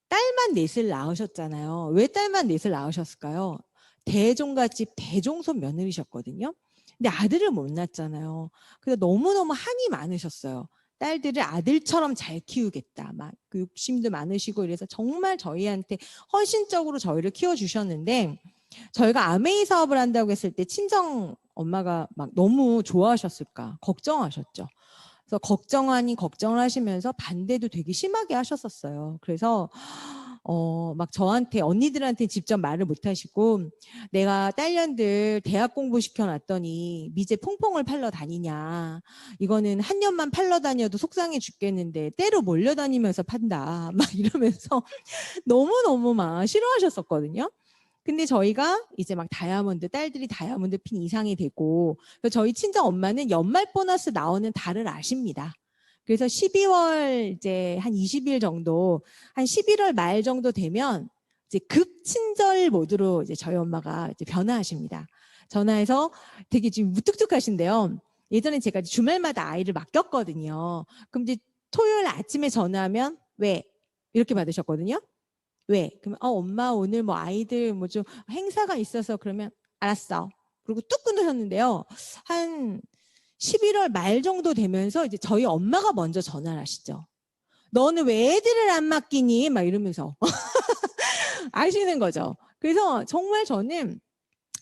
Speaker 1: 딸만 넷을 낳으셨잖아요. 왜 딸만 넷을 낳으셨을까요? 대종갓집 대종손 며느리셨거든요. 근데 아들을 못 낳았잖아요. 그래서 너무너무 한이 많으셨어요. 딸들을 아들처럼 잘 키우겠다. 막 그 욕심도 많으시고 이래서 정말 저희한테 헌신적으로 저희를 키워주셨는데 저희가 아메이 사업을 한다고 했을 때 친정 엄마가 막 너무 좋아하셨을까 걱정하셨죠. 그래서 걱정을 하시면서 반대도 되게 심하게 하셨었어요. 그래서 막 저한테 언니들한테 직접 말을 못 하시고 내가 딸년들 대학 공부 시켜놨더니 미제 퐁퐁을 팔러 다니냐. 이거는 한 년만 팔러 다녀도 속상해 죽겠는데 때로 몰려다니면서 판다. 막 이러면서 너무너무 막 싫어하셨었거든요. 근데 저희가 이제 막 다이아몬드, 딸들이 다이아몬드 핀 이상이 되고, 저희 친정 엄마는 연말 보너스 나오는 달을 아십니다. 그래서 12월 이제 한 20일 정도, 한 11월 말 정도 되면 이제 급친절 모드로 이제 저희 엄마가 이제 변화하십니다. 전화해서 되게 지금 무뚝뚝하신데요. 예전에 제가 주말마다 아이를 맡겼거든요. 그럼 이제 토요일 아침에 전화하면 왜? 이렇게 받으셨거든요. 왜? 그러면 엄마 오늘 뭐 아이들 뭐 좀 행사가 있어서 그러면 알았어. 그리고 뚝 끊으셨는데요. 한 11월 말 정도 되면서 이제 저희 엄마가 먼저 전화를 하시죠. 너는 왜 애들을 안 맡기니? 막 이러면서 아시는 거죠. 그래서 정말 저는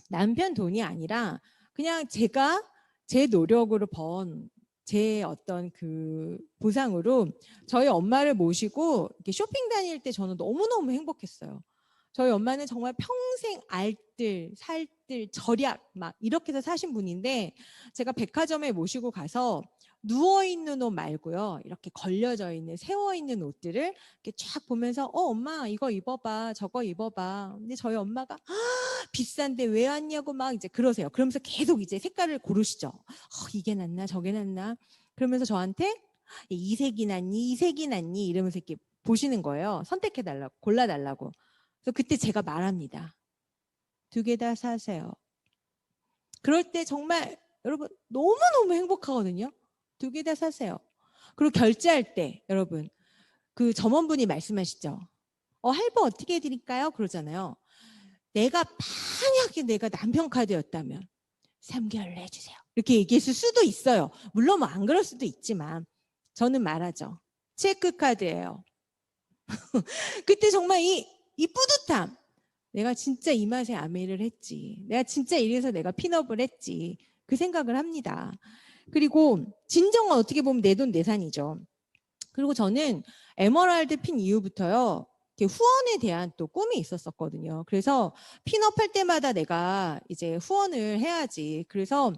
Speaker 1: 남편 돈이 아니라 그냥 제가 제 노력으로 번 제 어떤 그 보상으로 저희 엄마를 모시고 이렇게 쇼핑 다닐 때 저는 너무너무 행복했어요. 저희 엄마는 정말 평생 알뜰, 살뜰, 절약 막 이렇게 해서 사신 분인데 제가 백화점에 모시고 가서 누워있는 옷 말고요. 이렇게 걸려져 있는, 세워있는 옷들을 이렇게 쫙 보면서 엄마 이거 입어봐, 저거 입어봐. 근데 저희 엄마가 비싼데 왜 왔냐고 막 이제 그러세요. 그러면서 계속 이제 색깔을 고르시죠. 이게 낫나 저게 낫나. 그러면서 저한테 이 색이 낫니 이 색이 낫니 이러면서 이렇게 보시는 거예요. 선택해달라고 골라달라고. 그래서 그때 제가 말합니다. 2개 다 사세요. 그럴 때 정말 여러분 너무너무 행복하거든요. 2개 다 사세요. 그리고 결제할 때 여러분 그 점원분이 말씀하시죠. 할부 어떻게 해드릴까요? 그러잖아요. 만약에 내가 남편 카드였다면 3개월 내주세요. 이렇게 얘기했을 수도 있어요. 물론 뭐 안 그럴 수도 있지만 저는 말하죠. 체크카드예요. 그때 정말 이 뿌듯함. 내가 진짜 이 맛에 아메이를 했지. 내가 진짜 이래서 내가 핀업을 했지. 그 생각을 합니다. 그리고 진정은 어떻게 보면 내 돈 내산이죠. 그리고 저는 에머랄드 핀 이후부터요. 후원에 대한 또 꿈이 있었었거든요. 그래서 핀업할 때마다 내가 이제 후원을 해야지. 그래서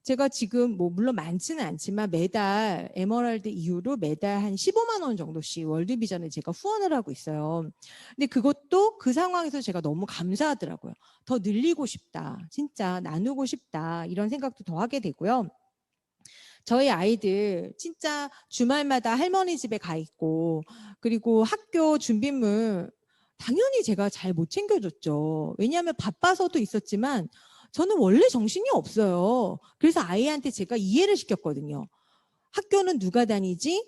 Speaker 1: 제가 지금 뭐 물론 많지는 않지만 매달 에머랄드 이후로 매달 한 15만 원 정도씩 월드비전에 제가 후원을 하고 있어요. 근데 그것도 그 상황에서 제가 너무 감사하더라고요. 더 늘리고 싶다. 진짜 나누고 싶다. 이런 생각도 더 하게 되고요. 저희 아이들 진짜 주말마다 할머니 집에 가 있고 그리고 학교 준비물 당연히 제가 잘 못 챙겨줬죠. 왜냐하면 바빠서도 있었지만 저는 원래 정신이 없어요. 그래서 아이한테 제가 이해를 시켰거든요. 학교는 누가 다니지?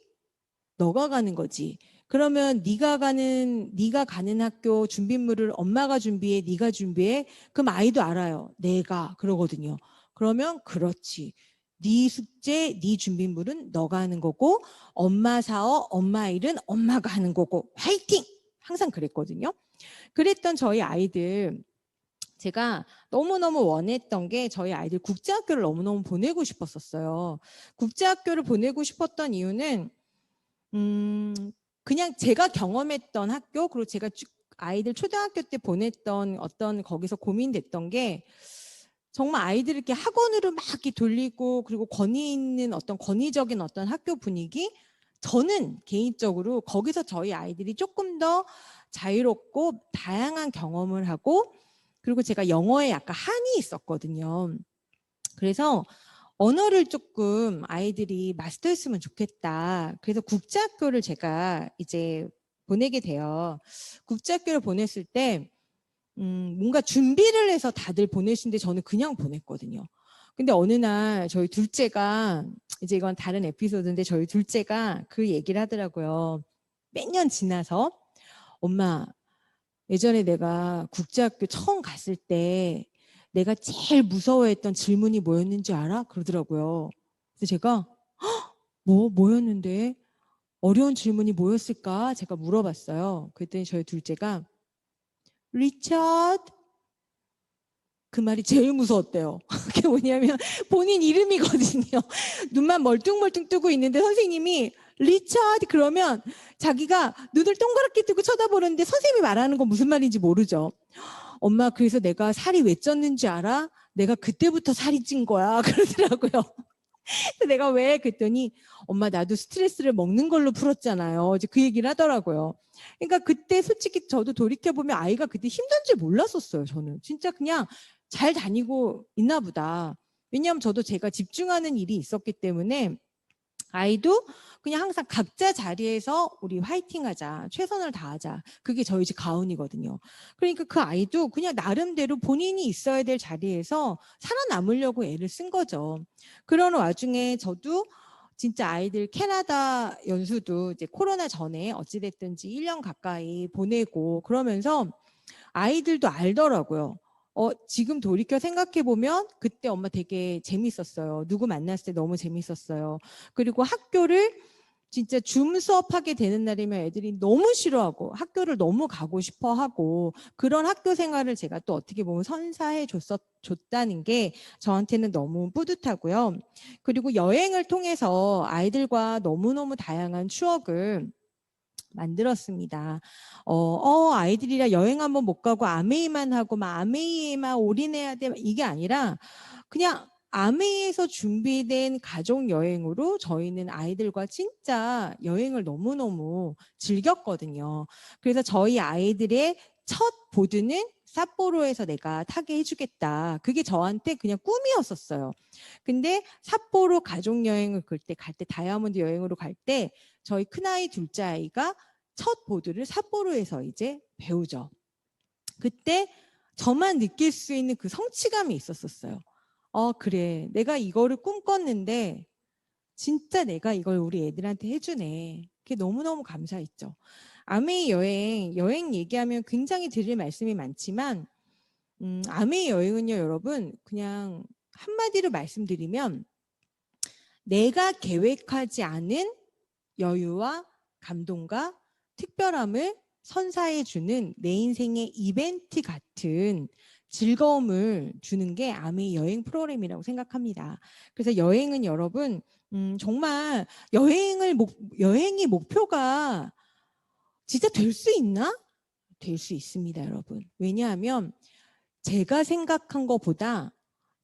Speaker 1: 너가 가는 거지. 그러면 네가 가는 학교 준비물을 엄마가 준비해, 네가 준비해. 그럼 아이도 알아요. 내가 그러거든요. 그러면 그렇지. 네 숙제, 네 준비물은 너가 하는 거고 엄마 사업, 엄마 일은 엄마가 하는 거고 화이팅! 항상 그랬거든요. 그랬던 저희 아이들 제가 너무너무 원했던 게 저희 아이들 국제학교를 너무너무 보내고 싶었었어요. 국제학교를 보내고 싶었던 이유는 그냥 제가 경험했던 학교 그리고 제가 아이들 초등학교 때 보냈던 어떤 거기서 고민됐던 게 정말 아이들을 이렇게 학원으로 막 이렇게 돌리고 그리고 권위 있는 어떤 권위적인 어떤 학교 분위기 저는 개인적으로 거기서 저희 아이들이 조금 더 자유롭고 다양한 경험을 하고 그리고 제가 영어에 약간 한이 있었거든요. 그래서 언어를 조금 아이들이 마스터했으면 좋겠다. 그래서 국제학교를 제가 이제 보내게 돼요. 국제학교를 보냈을 때 뭔가 준비를 해서 다들 보내신데 저는 그냥 보냈거든요. 근데 어느 날 저희 둘째가, 이제 이건 다른 에피소드인데 저희 둘째가 그 얘기를 하더라고요. 몇 년 지나서, 엄마, 예전에 내가 국제학교 처음 갔을 때 내가 제일 무서워했던 질문이 뭐였는지 알아? 그러더라고요. 그래서 제가 뭐였는데? 어려운 질문이 뭐였을까? 제가 물어봤어요. 그랬더니 저희 둘째가 리처드, 그 말이 제일 무서웠대요. 그게 뭐냐면 본인 이름이거든요. 눈만 멀뚱멀뚱 뜨고 있는데 선생님이 리처드 그러면 자기가 눈을 동그랗게 뜨고 쳐다보는데 선생님이 말하는 건 무슨 말인지 모르죠. 엄마, 그래서 내가 살이 왜 쪘는지 알아? 내가 그때부터 살이 찐 거야. 그러더라고요. 내가 왜? 그랬더니 엄마, 나도 스트레스를 먹는 걸로 풀었잖아요. 이제 그 얘기를 하더라고요. 그러니까 그때 솔직히 저도 돌이켜보면 아이가 그때 힘든 줄 몰랐었어요. 저는 진짜 그냥 잘 다니고 있나 보다. 왜냐하면 저도 제가 집중하는 일이 있었기 때문에 아이도 그냥 항상 각자 자리에서 우리 화이팅 하자, 최선을 다하자. 그게 저희 집 가훈이거든요. 그러니까 그 아이도 그냥 나름대로 본인이 있어야 될 자리에서 살아남으려고 애를 쓴 거죠. 그러는 와중에 저도 진짜 아이들 캐나다 연수도 이제 코로나 전에 어찌됐든지 1년 가까이 보내고 그러면서 아이들도 알더라고요. 지금 돌이켜 생각해보면 그때 엄마 되게 재밌었어요. 누구 만났을 때 너무 재밌었어요. 그리고 학교를 진짜 줌 수업하게 되는 날이면 애들이 너무 싫어하고 학교를 너무 가고 싶어 하고 그런 학교 생활을 제가 또 어떻게 보면 선사해 줬다는 게 저한테는 너무 뿌듯하고요. 그리고 여행을 통해서 아이들과 너무너무 다양한 추억을 만들었습니다. 아이들이랑 여행 한번 못 가고 아메이만 하고 막 아메이에만 올인해야 돼 이게 아니라 그냥 아메이에서 준비된 가족 여행으로 저희는 아이들과 진짜 여행을 너무너무 즐겼거든요. 그래서 저희 아이들의 첫 보드는 삿포로에서 내가 타게 해주겠다. 그게 저한테 그냥 꿈이었었어요. 근데 삿포로 가족 여행을 갈 때 다이아몬드 여행으로 갈 때 저희 큰아이 둘째 아이가 첫 보드를 삿포로에서 이제 배우죠. 그때 저만 느낄 수 있는 그 성취감이 있었어요. 그래. 내가 이거를 꿈꿨는데 진짜 내가 이걸 우리 애들한테 해주네. 그게 너무너무 감사했죠. 아메이 여행 얘기하면 굉장히 드릴 말씀이 많지만 아메이 여행은요, 여러분, 그냥 한마디로 말씀드리면 내가 계획하지 않은 여유와 감동과 특별함을 선사해주는 내 인생의 이벤트 같은 즐거움을 주는 게 아메이 여행 프로그램이라고 생각합니다. 그래서 여행은 여러분 정말 여행이 목표가 진짜 될 수 있나? 될 수 있습니다, 여러분. 왜냐하면 제가 생각한 것보다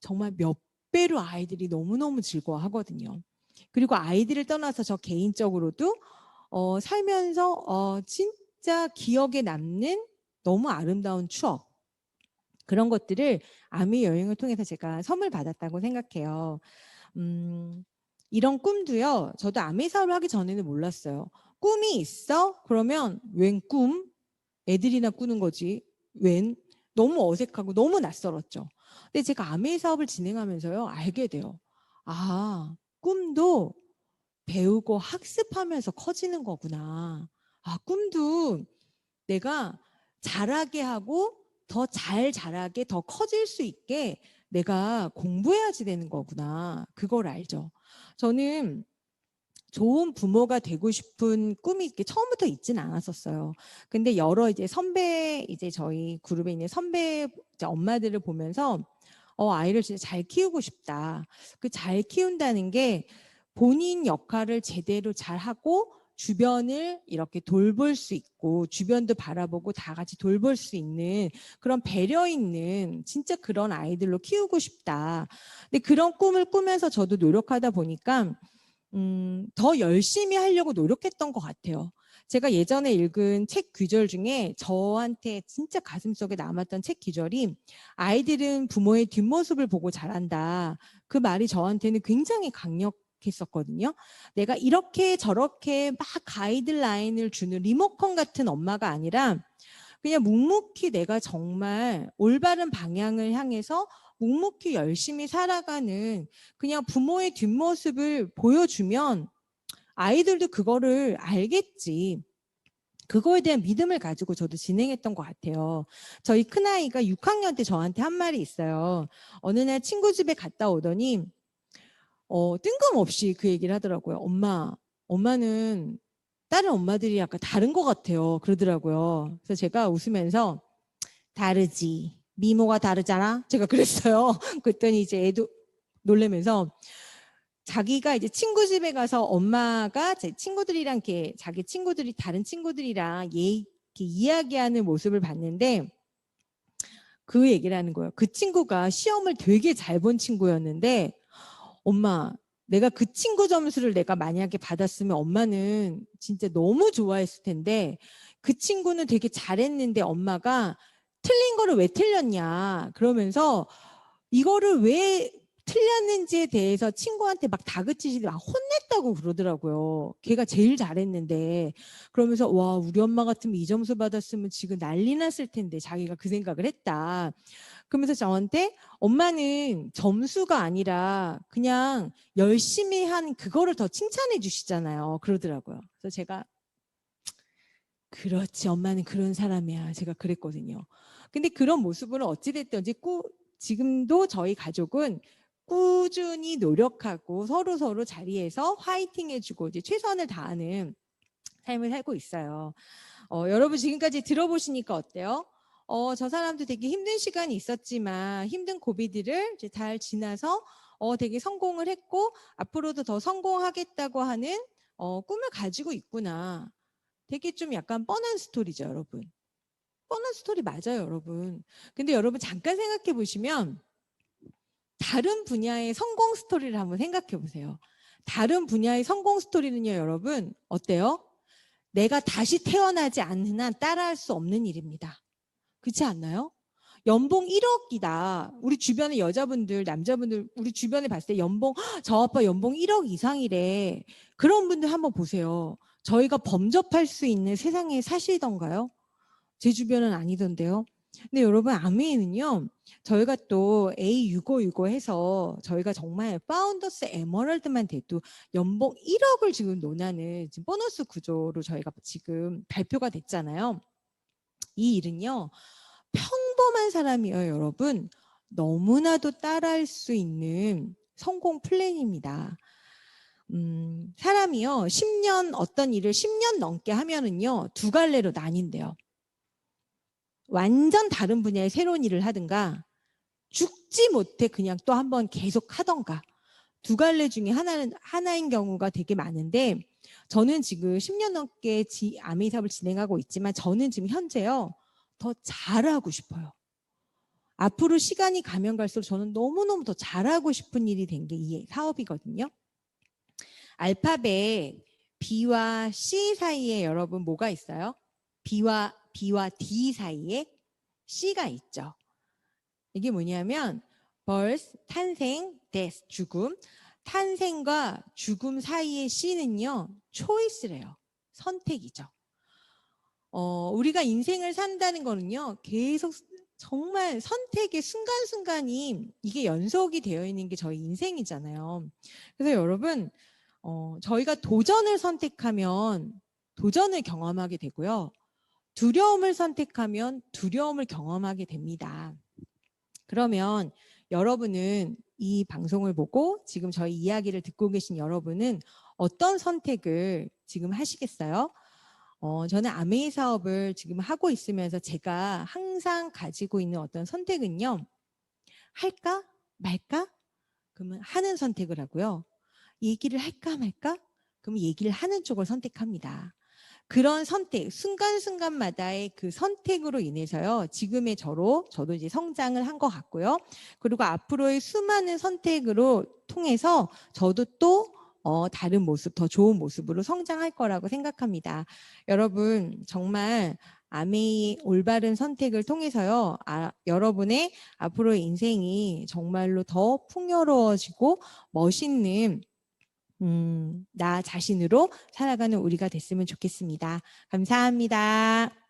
Speaker 1: 정말 몇 배로 아이들이 너무너무 즐거워하거든요. 그리고 아이들을 떠나서 저 개인적으로도 살면서 진짜 기억에 남는 너무 아름다운 추억 그런 것들을 아미 여행을 통해서 제가 선물 받았다고 생각해요. 이런 꿈도요. 저도 아미 사업을 하기 전에는 몰랐어요. 꿈이 있어? 그러면 웬 꿈? 애들이나 꾸는 거지. 웬? 너무 어색하고 너무 낯설었죠. 근데 제가 아미 사업을 진행하면서요. 알게 돼요. 꿈도 배우고 학습하면서 커지는 거구나. 꿈도 내가 잘하게 하고 더 잘 자라게 더 커질 수 있게 내가 공부해야지 되는 거구나. 그걸 알죠. 저는 좋은 부모가 되고 싶은 꿈이 이렇게 처음부터 있진 않았었어요. 근데 여러 이제 저희 그룹에 있는 선배 엄마들을 보면서 아이를 진짜 잘 키우고 싶다. 그 잘 키운다는 게 본인 역할을 제대로 잘하고 주변을 이렇게 돌볼 수 있고 주변도 바라보고 다 같이 돌볼 수 있는 그런 배려 있는 진짜 그런 아이들로 키우고 싶다. 근데 그런 꿈을 꾸면서 저도 노력하다 보니까 더 열심히 하려고 노력했던 것 같아요. 제가 예전에 읽은 책 귀절 중에 저한테 진짜 가슴속에 남았던 책 귀절이 아이들은 부모의 뒷모습을 보고 자란다. 그 말이 저한테는 굉장히 강력했었거든요. 내가 이렇게 저렇게 막 가이드라인을 주는 리모컨 같은 엄마가 아니라 그냥 묵묵히 내가 정말 올바른 방향을 향해서 묵묵히 열심히 살아가는 그냥 부모의 뒷모습을 보여주면 아이들도 그거를 알겠지. 그거에 대한 믿음을 가지고 저도 진행했던 것 같아요. 저희 큰아이가 6학년 때 저한테 한 말이 있어요. 어느 날 친구 집에 갔다 오더니 뜬금없이 그 얘기를 하더라고요. 엄마는 다른 엄마들이 약간 다른 것 같아요. 그러더라고요. 그래서 제가 웃으면서 다르지. 미모가 다르잖아. 제가 그랬어요. 그랬더니 이제 애도 놀래면서 자기가 이제 친구 집에 가서 엄마가 제 친구들이랑 이렇게 자기 친구들이 다른 친구들이랑 이렇게 이야기하는 모습을 봤는데 그 얘기를 하는 거예요. 그 친구가 시험을 되게 잘 본 친구였는데 엄마, 내가 그 친구 점수를 내가 만약에 받았으면 엄마는 진짜 너무 좋아했을 텐데 그 친구는 되게 잘했는데 엄마가 틀린 거를 왜 틀렸냐 그러면서 이거를 왜 틀렸는지에 대해서 친구한테 막 다그치시고 막 혼냈다고 그러더라고요. 걔가 제일 잘했는데 그러면서 와 우리 엄마 같으면 이 점수 받았으면 지금 난리 났을 텐데 자기가 그 생각을 했다. 그러면서 저한테 엄마는 점수가 아니라 그냥 열심히 한 그거를 더 칭찬해 주시잖아요. 그러더라고요. 그래서 제가 그렇지 엄마는 그런 사람이야. 제가 그랬거든요. 근데 그런 모습은 어찌됐든지 지금도 저희 가족은 꾸준히 노력하고 서로 자리에서 화이팅 해주고 이제 최선을 다하는 삶을 살고 있어요. 여러분 지금까지 들어보시니까 어때요? 저 사람도 되게 힘든 시간이 있었지만 힘든 고비들을 이제 잘 지나서 되게 성공을 했고 앞으로도 더 성공하겠다고 하는 꿈을 가지고 있구나. 되게 좀 약간 뻔한 스토리죠, 여러분. 뻔한 스토리 맞아요, 여러분. 근데 여러분 잠깐 생각해 보시면 다른 분야의 성공 스토리를 한번 생각해 보세요. 다른 분야의 성공 스토리는요, 여러분 어때요? 내가 다시 태어나지 않는 한 따라할 수 없는 일입니다. 그렇지 않나요? 연봉 1억이다. 우리 주변의 여자분들, 남자분들, 우리 주변에 봤을 때 저 아빠 연봉 1억 이상이래. 그런 분들 한번 보세요. 저희가 범접할 수 있는 세상에 사시던가요? 제 주변은 아니던데요. 근데 여러분 아메이는요. 저희가 또 A6565 해서 저희가 정말 파운더스 에머럴드만 돼도 연봉 1억을 지금 논하는 지금 보너스 구조로 저희가 지금 발표가 됐잖아요. 이 일은요. 평범한 사람이에요, 여러분. 너무나도 따라할 수 있는 성공 플랜입니다. 사람이요. 어떤 일을 10년 넘게 하면은요. 두 갈래로 나뉜대요. 완전 다른 분야의 새로운 일을 하든가 죽지 못해 그냥 또 한번 계속 하던가 두 갈래 중에 하나인 경우가 되게 많은데 저는 지금 10년 넘게 아메이 사업을 진행하고 있지만 저는 지금 현재요. 더 잘하고 싶어요. 앞으로 시간이 가면 갈수록 저는 너무너무 더 잘하고 싶은 일이 된 게 이 사업이거든요. 알파벳 B와 C 사이에 여러분 뭐가 있어요? B와 D 사이에 C가 있죠. 이게 뭐냐면 birth, 탄생, death, 죽음. 탄생과 죽음 사이의 C는요. choice래요. 선택이죠. 우리가 인생을 산다는 거는요. 계속 정말 선택의 순간순간이 이게 연속이 되어 있는 게 저희 인생이잖아요. 그래서 여러분 저희가 도전을 선택하면 도전을 경험하게 되고요. 두려움을 선택하면 두려움을 경험하게 됩니다. 그러면 여러분은 이 방송을 보고 지금 저희 이야기를 듣고 계신 여러분은 어떤 선택을 지금 하시겠어요? 저는 아메이 사업을 지금 하고 있으면서 제가 항상 가지고 있는 어떤 선택은요. 할까? 말까? 그러면 하는 선택을 하고요. 얘기를 할까 말까? 그러면 얘기를 하는 쪽을 선택합니다. 그런 선택, 순간순간마다의 그 선택으로 인해서요. 지금의 저도 이제 성장을 한 것 같고요. 그리고 앞으로의 수많은 선택으로 통해서 저도 또 다른 모습, 더 좋은 모습으로 성장할 거라고 생각합니다. 여러분 정말 아메이의 올바른 선택을 통해서요, 여러분의 앞으로의 인생이 정말로 더 풍요로워지고 멋있는 나 자신으로 살아가는 우리가 됐으면 좋겠습니다. 감사합니다.